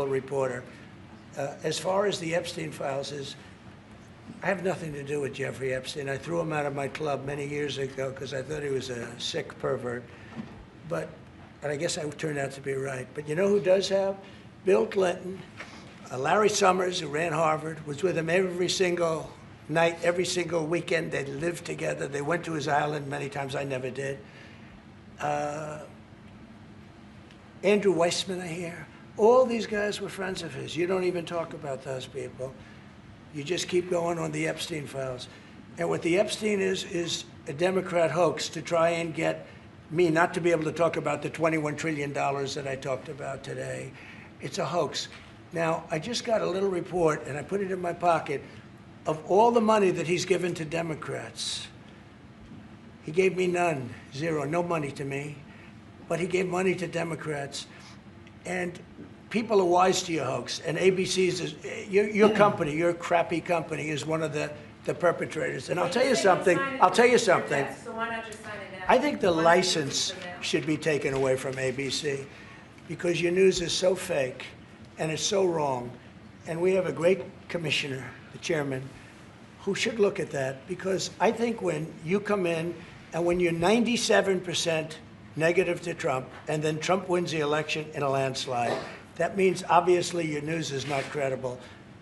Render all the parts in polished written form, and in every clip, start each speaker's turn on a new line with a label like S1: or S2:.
S1: reporter. As far as the Epstein files is, I have nothing to do with Jeffrey Epstein. I threw him out of my club many years ago because I thought he was a sick pervert. But I guess I turned out to be right. But you know who does have? Bill Clinton, Larry Summers, who ran Harvard, was with him every single night, every single weekend. They lived together. They went to his island many times. I never did. Andrew Weissman, I hear. All these guys were friends of his. You don't even talk about those people. You just keep going on the Epstein files. And what the Epstein is a Democrat hoax to try and get me not to be able to talk about the $21 trillion that I talked about today. It's a hoax. Now, I just got a little report, and I put it in my pocket, of all the money that he's given to Democrats. He gave me none, zero, no money to me. But he gave money to Democrats. And people are wise to your hoax. And ABC's, your company, your crappy company, is one of the perpetrators. And I'll tell you something.
S2: So why not just sign it now?
S1: I think the license should be taken away from ABC because your news is so fake and it's so wrong. And we have a great commissioner, the chairman, who should look at that, because I think when you come in and when you're 97% negative to Trump and then Trump wins the election in a landslide, that means obviously your news is not credible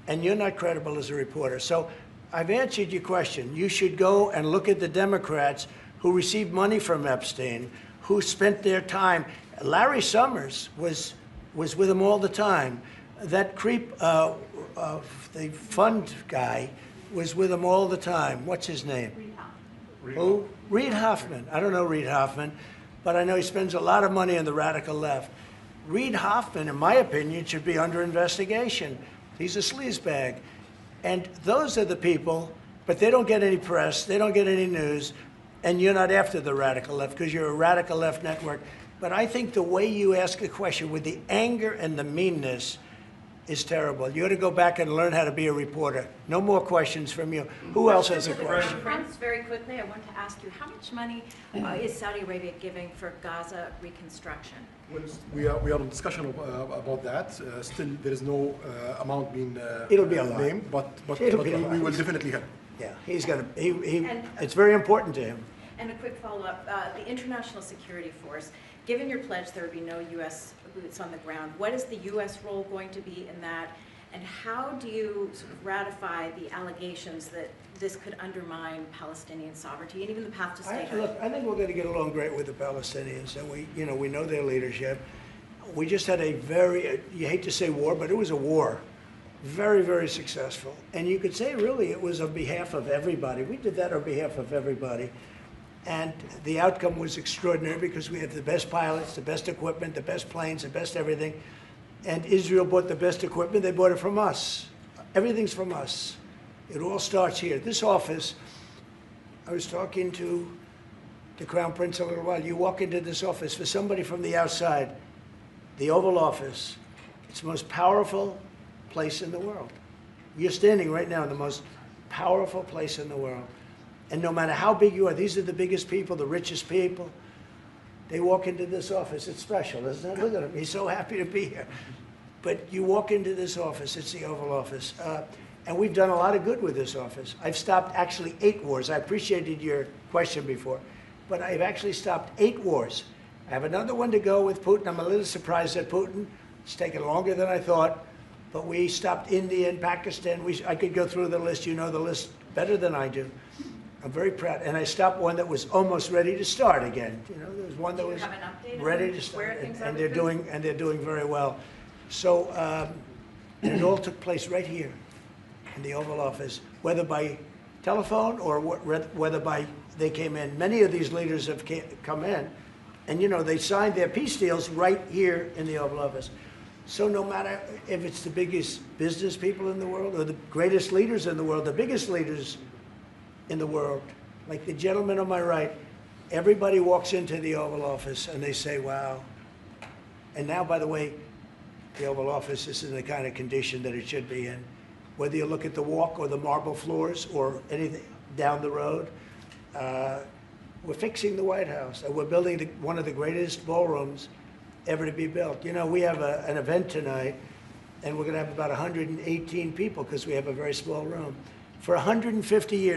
S1: and you're not credible as a reporter. So I've answered your question. You should go and look at the Democrats who received money from Epstein, who spent their time. Larry Summers was with him all the time. That creep of the fund guy was with him all the time. What's his name? Who? Reid Hoffman. I don't know Reid Hoffman, but I know he spends a lot of money on the radical left. Reid Hoffman, in my opinion, should be under investigation. He's a sleazebag. And those are the people, but they don't get any press, they don't get any news, and you're not after the radical left because you're a radical left network. But I think the way you ask a question with the anger and the meanness is terrible. You ought to go back and learn how to be a reporter. No more questions from you. Who else has a question?
S2: Prince, very quickly, I want to ask you, how much money is Saudi Arabia giving for Gaza Reconstruction?
S3: Well, we are in discussion about that. Still, there is no amount being
S1: It'll be a lot.
S3: named, but we will definitely help.
S1: Yeah, he's gonna. It's very important to him.
S2: And a quick follow-up: the International Security Force. Given your pledge, there would be no U.S. boots on the ground. What is the U.S. role going to be in that? And how do you sort of ratify the allegations that this could undermine Palestinian sovereignty and even the path to statehood?
S1: Look, I think we're going to get along great with the Palestinians, and we know their leadership. We just had a very, you hate to say war, but it was a war. Very, very successful. And you could say really it was on behalf of everybody. We did that on behalf of everybody. And the outcome was extraordinary because we have the best pilots, the best equipment, the best planes, the best everything. And Israel bought the best equipment. They bought it from us. Everything's from us. It all starts here. This office, I was talking to the Crown Prince a little while. You walk into this office, for somebody from the outside, the Oval Office, it's the most powerful place in the world. You're standing right now in the most powerful place in the world. And no matter how big you are, these are the biggest people, the richest people. They walk into this office. It's special, isn't it? Look at him. He's so happy to be here. But you walk into this office. It's the Oval Office. And we've done a lot of good with this office. I've stopped actually 8 wars. I appreciated your question before. But I've actually stopped 8 wars. I have another one to go with Putin. I'm a little surprised at Putin. It's taken longer than I thought. But we stopped India and Pakistan. I could go through the list. You know the list better than I do. I'm very proud. And I stopped one that was almost ready to start again. You know, there was one that was ready to start. And they're doing very well. So and it all took place right here in the Oval Office, whether by telephone or whether they came in. Many of these leaders have come in, and you know they signed their peace deals right here in the Oval Office. So no matter if it's the biggest business people in the world or the greatest leaders in the world, the biggest leaders in the world, like the gentleman on my right, everybody walks into the Oval Office and they say, wow. And now, by the way, the Oval Office is in the kind of condition that it should be in. Whether you look at the walk or the marble floors or anything down the road, we're fixing the White House. And we're building one of the greatest ballrooms ever to be built. You know, we have an event tonight and we're going to have about 118 people because we have a very small room. For 150 years,